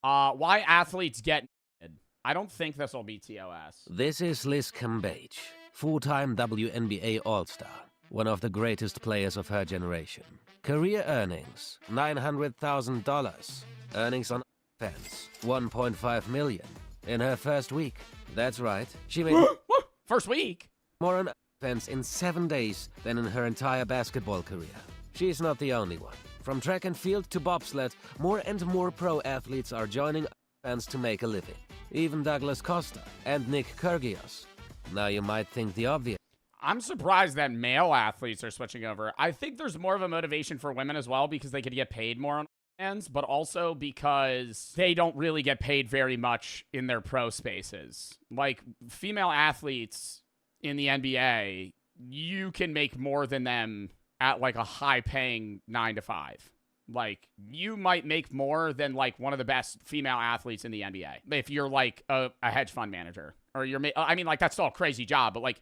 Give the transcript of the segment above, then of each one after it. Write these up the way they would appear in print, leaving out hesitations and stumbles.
Why athletes get... I don't think this will be TOS. This is Liz Cambage, full-time WNBA All-Star, one of the greatest players of her generation. Career earnings, $900,000. Earnings on OnlyFans, $1.5 million. In her first week. That's right, she made First week? more on OnlyFans in 7 days than in her entire basketball career. She's not the only one. From track and field to bobsled, more and more pro athletes are joining OnlyFans to make a living. Even Douglas Costa and Nick Kyrgios. Now you might think the obvious. I'm surprised that male athletes are switching over. I think there's more of a motivation for women as well because they could get paid more on OnlyFans, but also because they don't really get paid very much in their pro spaces. Like, female athletes in the NBA, you can make more than them at, like, a high-paying 9 to 5. Like, you might make more than, like, one of the best female athletes in the NBA. If you're, like, a hedge fund manager. Or you're... I mean, like, that's still a crazy job, but, like,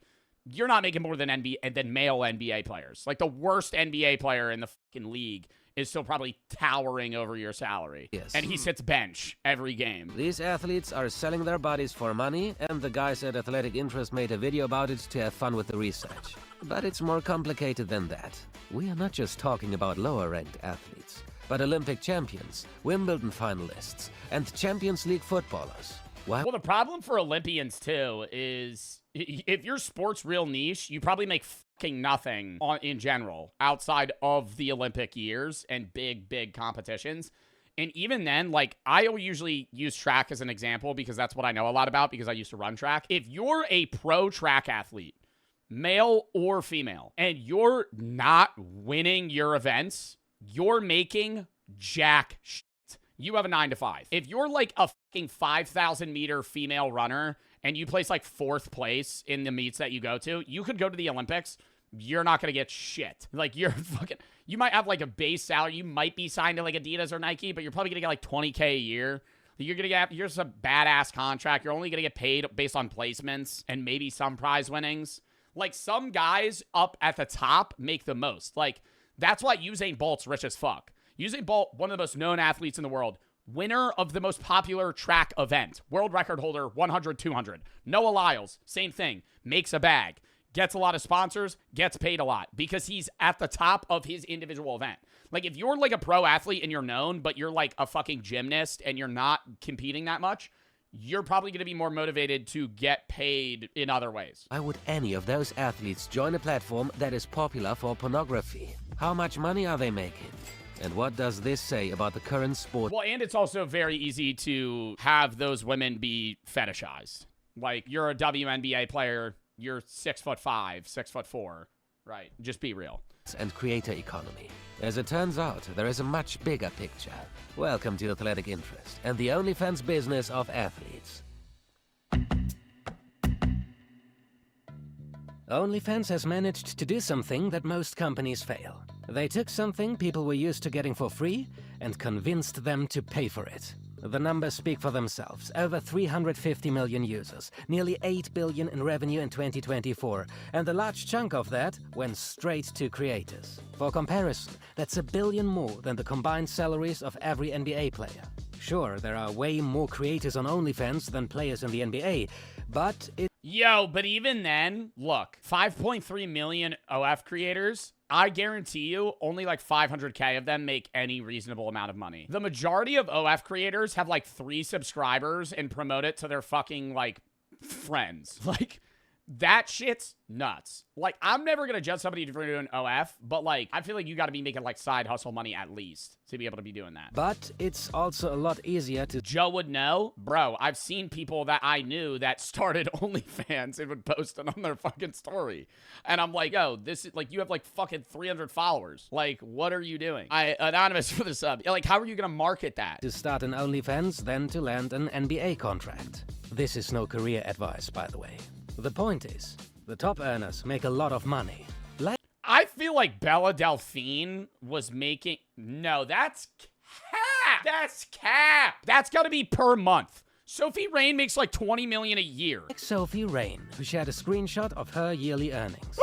you're not making more than male NBA players. Like, the worst NBA player in the fucking league is still probably towering over your salary. Yes. And he sits bench every game. These athletes are selling their bodies for money, and the guys at Athletic Interest made a video about it to have fun with the research. But it's more complicated than that. We are not just talking about lower-ranked athletes, but Olympic champions, Wimbledon finalists, and Champions League footballers. Why? Well, the problem for Olympians, too, is if your sport's real niche, you probably make fucking nothing in general outside of the Olympic years and big competitions. And even then, like, I usually use track as an example because that's what I know a lot about because I used to run track. If you're a pro track athlete, male or female, and you're not winning your events, you're making jack shit. You have a 9 to 5. If you're like a fucking 5,000 meter female runner and you place like 4th place in the meets that you go to, you could go to the Olympics. You're not going to get shit. Like, you're fucking, you might have like a base salary. You might be signed to like Adidas or Nike, but you're probably going to get like 20K a year. You're going to get, you're just a badass contract. You're only going to get paid based on placements and maybe some prize winnings. Like, some guys up at the top make the most. Like, that's why Usain Bolt's rich as fuck. Usain Bolt, one of the most known athletes in the world, winner of the most popular track event, world record holder, 100, 200. Noah Lyles, same thing, makes a bag, gets a lot of sponsors, gets paid a lot because he's at the top of his individual event. Like, if you're like a pro athlete and you're known, but you're like a fucking gymnast and you're not competing that much, you're probably going to be more motivated to get paid in other ways. Why would any of those athletes join a platform that is popular for pornography? How much money are they making? And what does this say about the current sport? Well, and it's also very easy to have those women be fetishized. Like, you're a WNBA player, you're 6'5", 6'4", right? Just be real. And creator economy. As it turns out, there is a much bigger picture. Welcome to Athletic Interest and the OnlyFans business of athletes. OnlyFans has managed to do something that most companies fail. They took something people were used to getting for free and convinced them to pay for it. The numbers speak for themselves. Over 350 million users, nearly 8 billion in revenue in 2024, and a large chunk of that went straight to creators. For comparison, that's $1 billion more than the combined salaries of every NBA player. Sure, there are way more creators on OnlyFans than players in the NBA, but but even then, look, 5.3 million OF creators, I guarantee you only like 500K of them make any reasonable amount of money. The majority of OF creators have like 3 subscribers and promote it to their fucking like friends. Like, that shit's nuts. Like, I'm never going to judge somebody for doing OF, but like, I feel like you got to be making like side hustle money at least to be able to be doing that. But it's also a lot easier to... Joe would know. Bro, I've seen people that I knew that started OnlyFans and would post it on their fucking story. And I'm like, oh, this is like, you have like fucking 300 followers. Like, what are you doing? Anonymous for the sub. Like, how are you going to market that? To start an OnlyFans, then to land an NBA contract. This is no career advice, by the way. The point is, the top earners make a lot of money. I feel like Bella Delphine was making... No, that's cap! That's cap! That's gotta be per month. Sophie Rain makes like 20 million a year. Like Sophie Rain, who shared a screenshot of her yearly earnings.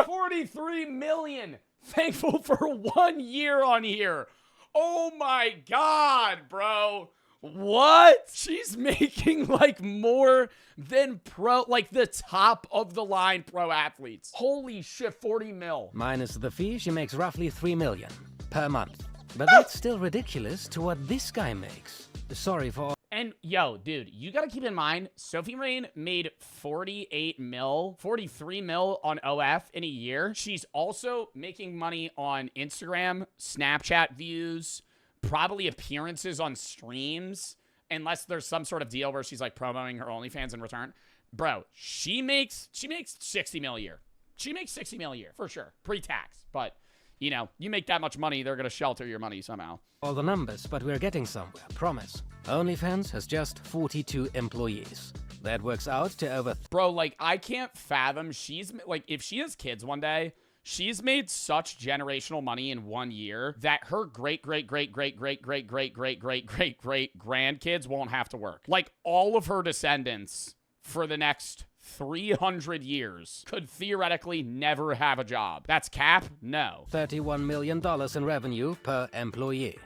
43 million! Thankful for 1 year on here. Oh my god, bro. What? She's making like more than like the top of the line pro athletes. Holy shit, 40 mil. Minus the fee, she makes roughly 3 million per month. But that's still ridiculous to what this guy makes. Sorry for... And yo, dude, you gotta keep in mind, Sophie Rain made 43 mil on OF in a year. She's also making money on Instagram, Snapchat views, probably appearances on streams, unless there's some sort of deal where she's like promoting her OnlyFans in return. Bro, she makes 60 mil a year. She makes 60 mil a year for sure, pre-tax. But you know, you make that much money, they're gonna shelter your money somehow. All the numbers, but we're getting somewhere, promise. OnlyFans has just 42 employees. That works out to over... Bro, like, I can't fathom like, if she has kids one day, she's made such generational money in 1 year that her great-great-great-great-great-great-great-great-great-grandkids won't have to work. Like, all of her descendants for the next 300 years could theoretically never have a job. That's cap? No. $31 million in revenue per employee.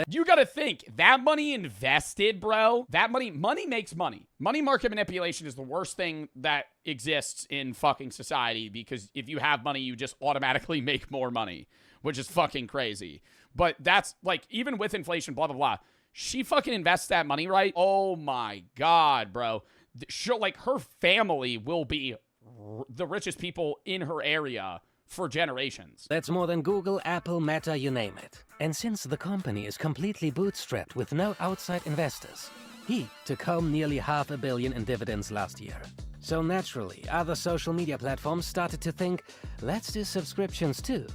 You gotta think, that money invested, bro, money makes money. Money market manipulation is the worst thing that exists in fucking society, because if you have money, you just automatically make more money, which is fucking crazy. But that's, like, even with inflation, blah, blah, blah, she fucking invests that money, right? Oh my God, bro. Like, her family will be the richest people in her area for generations. That's more than Google, Apple, Meta, you name it. And since the company is completely bootstrapped with no outside investors, he took home nearly $500 million in dividends last year. So naturally, other social media platforms started to think, let's do subscriptions too.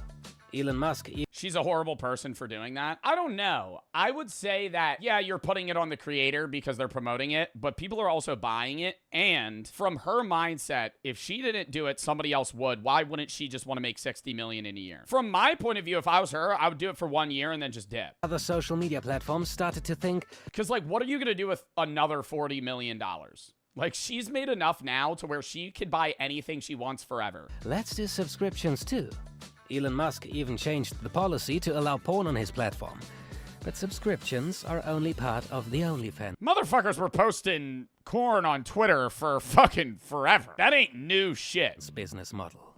Elon Musk... She's a horrible person for doing that. I don't know. I would say that, yeah, you're putting it on the creator because they're promoting it, but people are also buying it. And from her mindset, if she didn't do it, somebody else would. Why wouldn't she just want to make 60 million in a year? From my point of view, if I was her, I would do it for 1 year and then just dip. Other social media platforms started to think... Because, like, what are you going to do with another $40 million? Like, she's made enough now to where she could buy anything she wants forever. Let's do subscriptions too. Elon Musk even changed the policy to allow porn on his platform. But subscriptions are only part of the OnlyFans. Motherfuckers were posting corn on Twitter for fucking forever. That ain't new shit. Business model.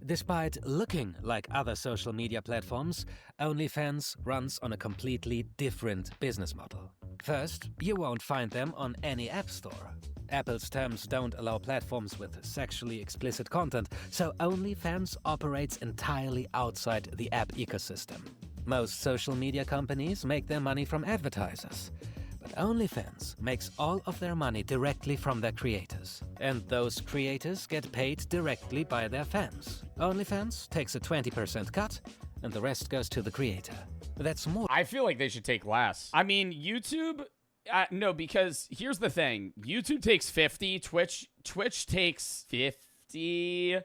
Despite looking like other social media platforms, OnlyFans runs on a completely different business model. First, you won't find them on any app store. Apple's terms don't allow platforms with sexually explicit content, so OnlyFans operates entirely outside the app ecosystem. Most social media companies make their money from advertisers, but OnlyFans makes all of their money directly from their creators. And those creators get paid directly by their fans. OnlyFans takes a 20% cut, and the rest goes to the creator. That's more. I feel like they should take less. I mean, YouTube... no, because here's the thing. YouTube takes 50. Twitch takes 50,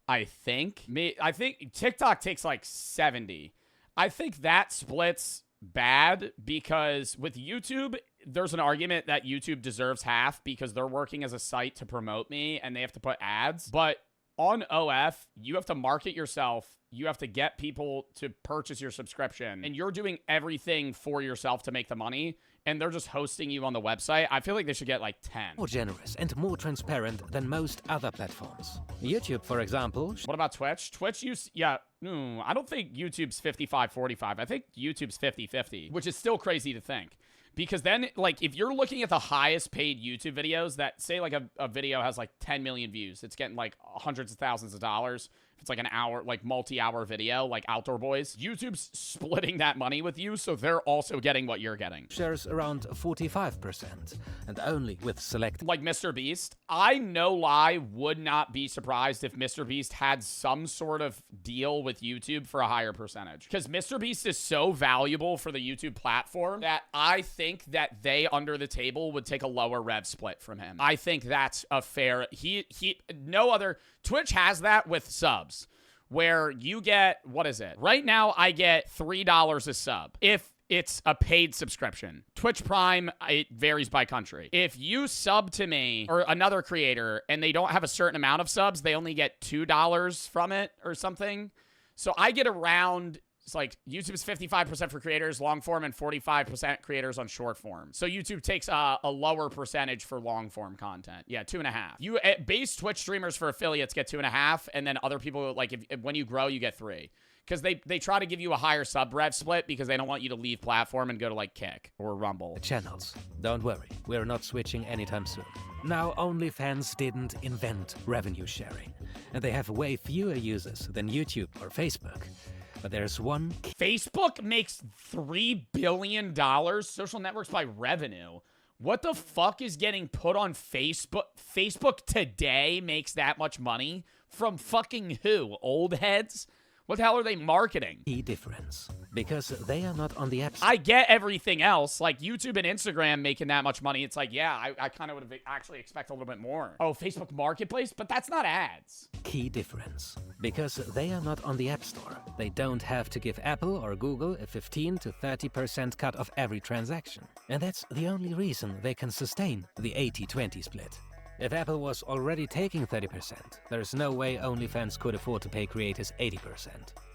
I think. I think TikTok takes like 70. I think that splits bad because with YouTube, there's an argument that YouTube deserves half because they're working as a site to promote me and they have to put ads. But on OF, you have to market yourself. You have to get people to purchase your subscription. And you're doing everything for yourself to make the money. And they're just hosting you on the website. I feel like they should get like 10. More generous and more transparent than most other platforms. YouTube, for example. What about Twitch? I don't think YouTube's 55-45. I think YouTube's 50-50, which is still crazy to think. Because then, like, if you're looking at the highest paid YouTube videos that, say, like, a video has, like, 10 million views, it's getting, like, hundreds of thousands of dollars. If it's, like, an hour, like, multi-hour video, like Outdoor Boys, YouTube's splitting that money with you, so they're also getting what you're getting. Shares around 45%, and only with select... Like Mr. Beast, I, no lie, would not be surprised if Mr. Beast had some sort of deal with YouTube for a higher percentage. Because Mr. Beast is so valuable for the YouTube platform that I think that they, under the table, would take a lower rev split from him. I think that's a fair... No other... Twitch has that with subs, where you get... What is it? Right now, I get $3 a sub. If it's a paid subscription. Twitch Prime, it varies by country. If you sub to me or another creator and they don't have a certain amount of subs, they only get $2 from it or something. So I get around It's like YouTube is 55% for creators, long form, and 45% creators on short form. So YouTube takes a lower percentage for long form content. Yeah, 2.5. You base Twitch streamers for affiliates get 2.5, and then other people, like, if when you grow, you get 3. Because they try to give you a higher sub rev split because they don't want you to leave platform and go to like Kick or Rumble. Channels. Don't worry, we're not switching anytime soon. Now, OnlyFans didn't invent revenue sharing, and they have way fewer users than YouTube or Facebook. But there's one... Facebook makes $3 billion social networks by revenue. What the fuck is getting put on Facebook? Facebook today makes that much money? From fucking who? Old heads? What the hell are they marketing? Key difference. Because they are not on the App Store. I get everything else. Like YouTube and Instagram making that much money. It's like, yeah, I kind of would have actually expect a little bit more. Oh, Facebook Marketplace? But that's not ads. Key difference. Because they are not on the App Store. They don't have to give Apple or Google a 15 to 30% cut of every transaction. And that's the only reason they can sustain the 80-20 split. If Apple was already taking 30%, there's no way OnlyFans could afford to pay creators 80%.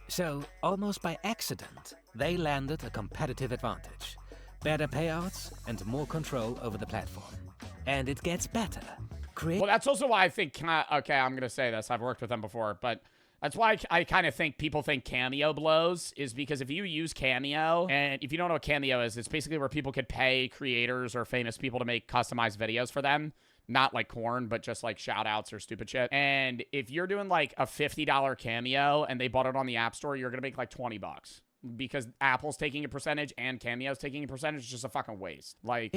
So, almost by accident, they landed a competitive advantage. Better payouts and more control over the platform. And it gets better. Well, that's also why I think, okay, I'm going to say this. I've worked with them before, but that's why I kind of think people think Cameo blows, is because if you use Cameo, and if you don't know what Cameo is, it's basically where people could pay creators or famous people to make customized videos for them. Not like corn, but just like shout outs or stupid shit. And if you're doing like a $50 Cameo and they bought it on the App Store, you're going to make like $20 because Apple's taking a percentage and Cameo's taking a percentage. It's just a fucking waste. Like,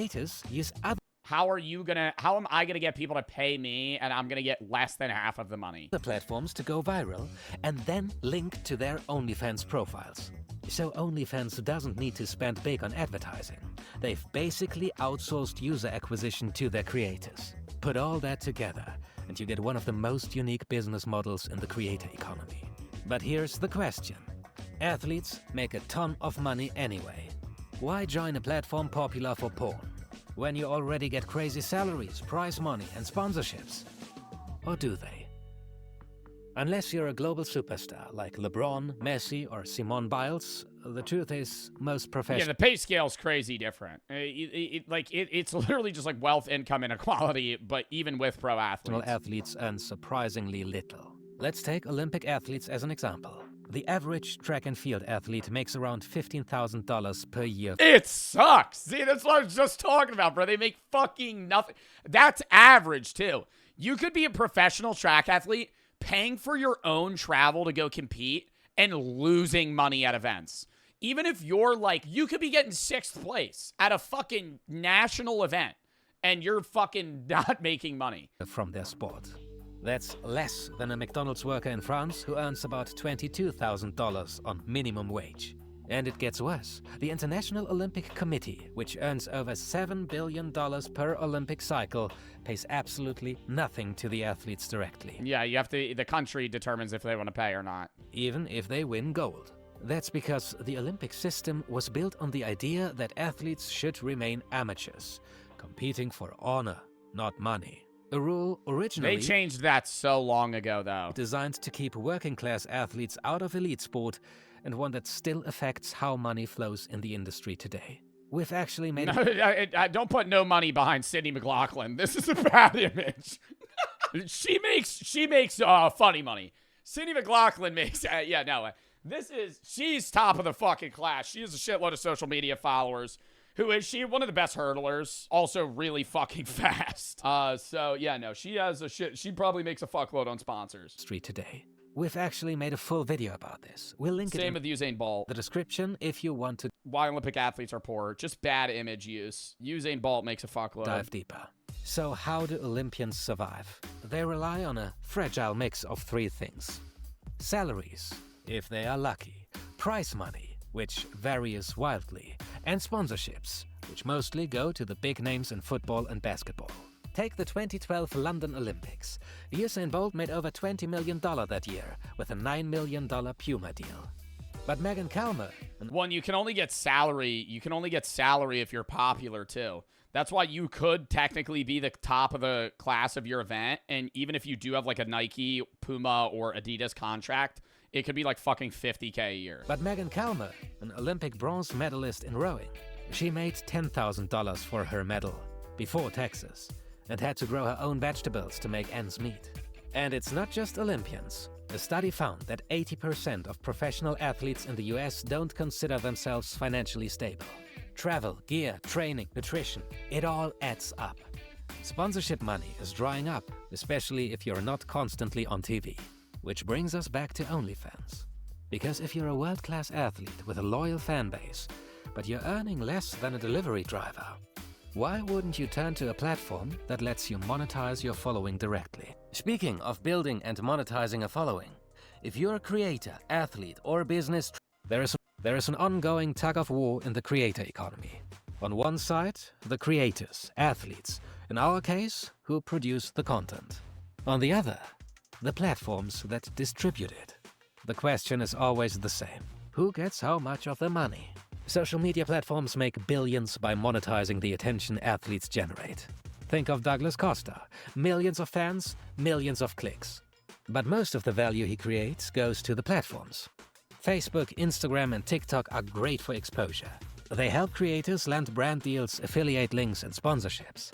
how am I going to get people to pay me and I'm going to get less than half of the money? The platforms to go viral and then link to their OnlyFans profiles. So OnlyFans doesn't need to spend big on advertising. They've basically outsourced user acquisition to their creators. Put all that together, and you get one of the most unique business models in the creator economy. But here's the question. Athletes make a ton of money anyway. Why join a platform popular for porn, when you already get crazy salaries, prize money, and sponsorships? Or do they? Unless you're a global superstar like LeBron, Messi, or Simone Biles, the truth is most professional... Yeah, the pay scale's crazy different. It's literally just like wealth, income, inequality, but even with pro athletes. Athletes earn surprisingly little. Let's take Olympic athletes as an example. The average track and field athlete makes around $15,000 per year. It sucks! See, that's what I was just talking about, bro. They make fucking nothing. That's average, too. You could be a professional track athlete paying for your own travel to go compete and losing money at events. Even if you're like, you could be getting 6th place at a fucking national event and you're fucking not making money. From their sport. That's less than a McDonald's worker in France who earns about $22,000 on minimum wage. And it gets worse. The International Olympic Committee, which earns over $7 billion per Olympic cycle, pays absolutely nothing to the athletes directly. Yeah, the country determines if they want to pay or not. Even if they win gold. That's because the Olympic system was built on the idea that athletes should remain amateurs, competing for honor, not money. A rule originally... They changed that so long ago, though. Designed to keep working-class athletes out of elite sport, and one that still affects how money flows in the industry today. We've actually made... I don't put no money behind Sydney McLaughlin. This is a bad image. She makes funny money. Sydney McLaughlin makes... she's top of the fucking class. She has a shitload of social media followers. Who is she? One of the best hurdlers. Also really fucking fast. She probably makes a fuckload on sponsors. Street today. We've actually made a full video about this. We'll link it in with Usain Bolt. The description if you want to... Why Olympic athletes are poor. Just bad image use. Usain Bolt makes a fuckload. Dive deeper. So how do Olympians survive? They rely on a fragile mix of 3 things. Salaries, if they are lucky. Prize money, which varies wildly. And sponsorships, which mostly go to the big names in football and basketball. Take the 2012 London Olympics. Usain Bolt made over $20 million that year with a $9 million Puma deal. But Megan Calmer... You can only get salary. You can only get salary if you're popular, too. That's why you could technically be the top of the class of your event. And even if you do have like a Nike, Puma, or Adidas contract, it could be like fucking 50K a year. But Megan Kalmer, an Olympic bronze medalist in rowing, she made $10,000 for her medal before taxes and had to grow her own vegetables to make ends meet. And it's not just Olympians. A study found that 80% of professional athletes in the US don't consider themselves financially stable. Travel, gear, training, nutrition, it all adds up. Sponsorship money is drying up, especially if you're not constantly on TV. Which brings us back to OnlyFans. Because if you're a world-class athlete with a loyal fan base, but you're earning less than a delivery driver, why wouldn't you turn to a platform that lets you monetize your following directly? Speaking of building and monetizing a following, if you're a creator, athlete, or business, there is an ongoing tug-of-war in the creator economy. On one side, the creators, athletes, in our case, who produce the content. On the other, the platforms that distribute it. The question is always the same. Who gets how much of the money? Social media platforms make billions by monetizing the attention athletes generate. Think of Douglas Costa. Millions of fans, millions of clicks. But most of the value he creates goes to the platforms. Facebook, Instagram, and TikTok are great for exposure. They help creators land brand deals, affiliate links, and sponsorships.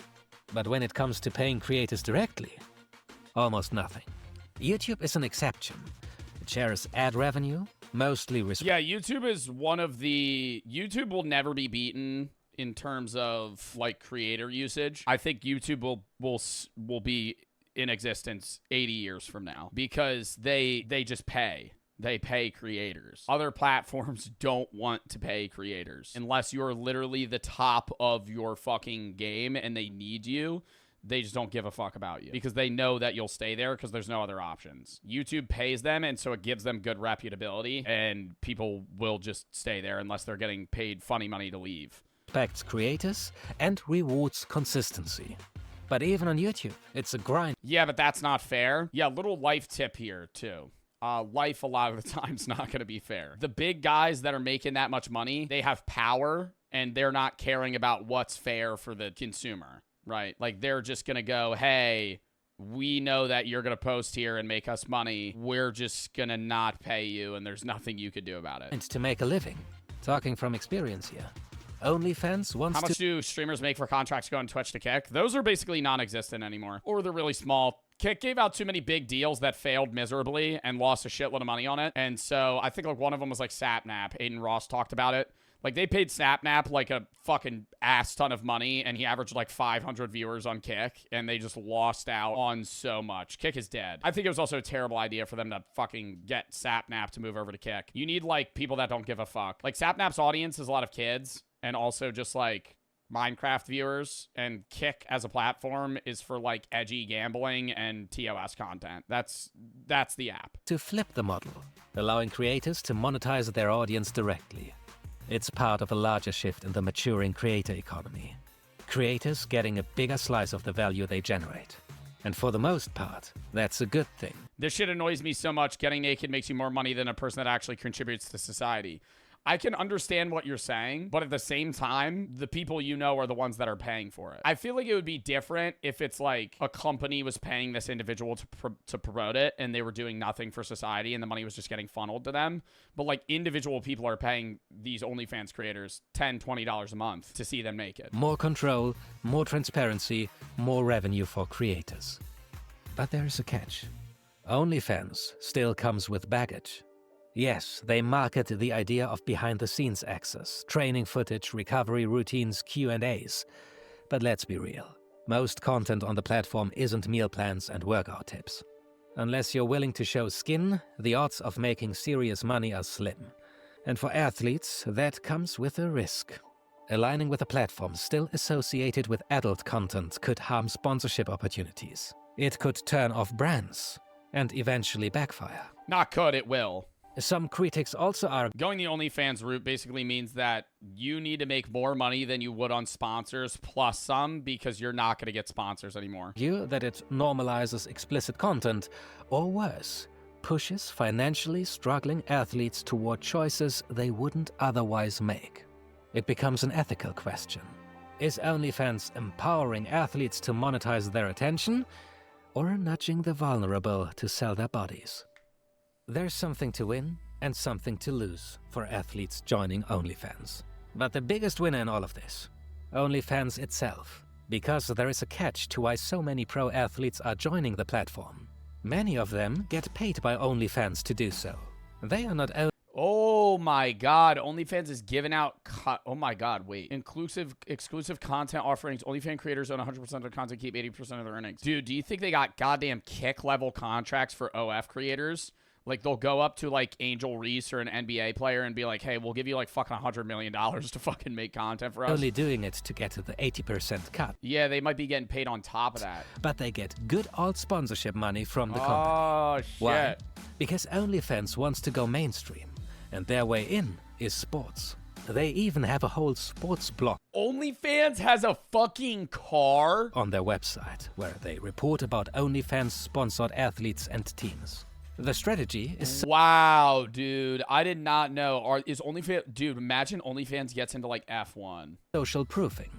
But when it comes to paying creators directly, almost nothing. YouTube is an exception. It shares ad revenue, mostly Yeah, YouTube is one of the... YouTube will never be beaten in terms of, like, creator usage. I think YouTube will be in existence 80 years from now because they just pay. They pay creators. Other platforms don't want to pay creators unless you're literally the top of your fucking game and they need you. They just don't give a fuck about you because they know that you'll stay there because there's no other options. YouTube pays them, and so it gives them good reputability, and people will just stay there unless they're getting paid funny money to leave. Respects creators and rewards consistency. But even on YouTube, it's a grind. Yeah, but that's not fair. Yeah, little life tip here, too. Life a lot of the time's not going to be fair. The big guys that are making that much money, they have power, and they're not caring about what's fair for the consumer. Right? Like, they're just going to go, hey, we know that you're going to post here and make us money. We're just going to not pay you, and there's nothing you could do about it. And to make a living. Talking from experience here. OnlyFans wants to... How much do streamers make for contracts going Twitch to Kick? Those are basically non-existent anymore. Or they're really small. Kick gave out too many big deals that failed miserably and lost a shitload of money on it. And so I think like one of them was like Sapnap. Aiden Ross talked about it. Like, they paid Sapnap, like, a fucking ass ton of money, and he averaged, like, 500 viewers on Kick, and they just lost out on so much. Kick is dead. I think it was also a terrible idea for them to fucking get Sapnap to move over to Kick. You need, like, people that don't give a fuck. Like, Sapnap's audience is a lot of kids, and also just, like, Minecraft viewers, and Kick as a platform is for, like, edgy gambling and TOS content. That's the app. To flip the model, allowing creators to monetize their audience directly. It's part of a larger shift in the maturing creator economy. Creators getting a bigger slice of the value they generate. And for the most part, that's a good thing. This shit annoys me so much. Getting naked makes you more money than a person that actually contributes to society. I can understand what you're saying, but at the same time, the people you know are the ones that are paying for it. I feel like it would be different if it's like a company was paying this individual to promote it and they were doing nothing for society and the money was just getting funneled to them. But like individual people are paying these OnlyFans creators $10, $20 a month to see them naked. More control, more transparency, more revenue for creators. But there's a catch. OnlyFans still comes with baggage. Yes, they market the idea of behind-the-scenes access, training footage, recovery routines, Q&As. But let's be real. Most content on the platform isn't meal plans and workout tips. Unless you're willing to show skin, the odds of making serious money are slim. And for athletes, that comes with a risk. Aligning with a platform still associated with adult content could harm sponsorship opportunities. It could turn off brands, and eventually backfire. Not could, it will. Some critics also argue going the OnlyFans route basically means that you need to make more money than you would on sponsors plus some because you're not going to get sponsors anymore. that it normalizes explicit content, or worse, pushes financially struggling athletes toward choices they wouldn't otherwise make. It becomes an ethical question. Is OnlyFans empowering athletes to monetize their attention, or nudging the vulnerable to sell their bodies? There's something to win and something to lose for athletes joining OnlyFans. But the biggest winner in all of this, OnlyFans itself, because there is a catch to why so many pro athletes are joining the platform. Many of them get paid by OnlyFans to do so. They are not only Oh my God, OnlyFans is giving out, oh my God, wait. Exclusive content offerings. OnlyFans creators own 100% of their content, keep 80% of their earnings. Dude, do you think they got goddamn kick level contracts for OF creators? Like, they'll go up to, like, Angel Reese or an NBA player and be like, hey, we'll give you, like, fucking $100 million to fucking make content for us. only doing it to get the 80% cut. Yeah, they might be getting paid on top of that. But they get good old sponsorship money from the company. Oh, shit. Why? Because OnlyFans wants to go mainstream, and their way in is sports. They even have a whole sports blog OnlyFans has a fucking car? on their website, where they report about OnlyFans-sponsored athletes and teams. The strategy is Wow, dude. I did not know. Is OnlyFans... Dude, imagine OnlyFans gets into, like, F1. social proofing.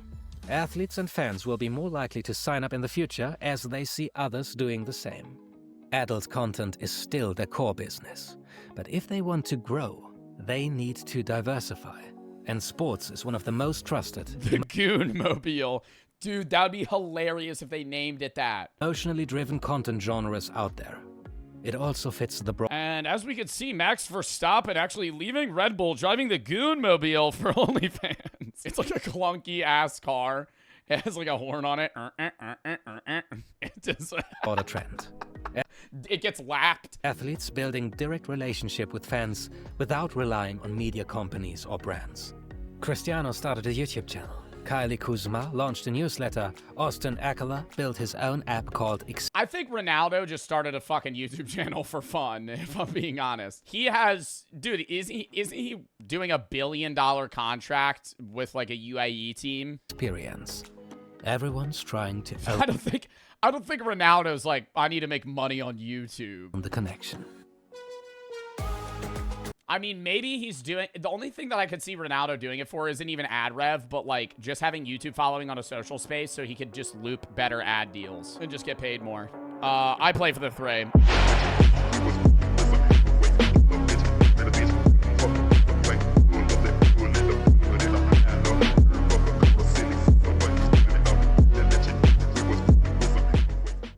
Athletes and fans will be more likely to sign up in the future as they see others doing the same. Adult content is still their core business, but if they want to grow, they need to diversify. And sports is one of the most trusted, The Goon Mobile. Dude, that would be hilarious if they named it that. emotionally driven content genres out there. It also fits the And as we can see, Max Verstappen actually leaving Red Bull, driving the Goon Mobile for OnlyFans. It's like a clunky-ass car. It has like a horn on it. It just... broader trend. It gets lapped. Athletes building direct relationship with fans without relying on media companies or brands. Cristiano started a YouTube channel. Kylie Kuzma launched a newsletter. Austin Eckler built his own app called I think Ronaldo just started a fucking YouTube channel for fun, if I'm being honest. He has... Dude, isn't he doing $1 billion contract with like a UAE team? Experience. Everyone's trying to I don't think Ronaldo's like, I need to make money on YouTube. own the connection. I mean, maybe he's doing... The only thing that I could see Ronaldo doing it for isn't even ad rev, but like just having YouTube following on a social space so he could just loop better ad deals and just get paid more. I play for the Three.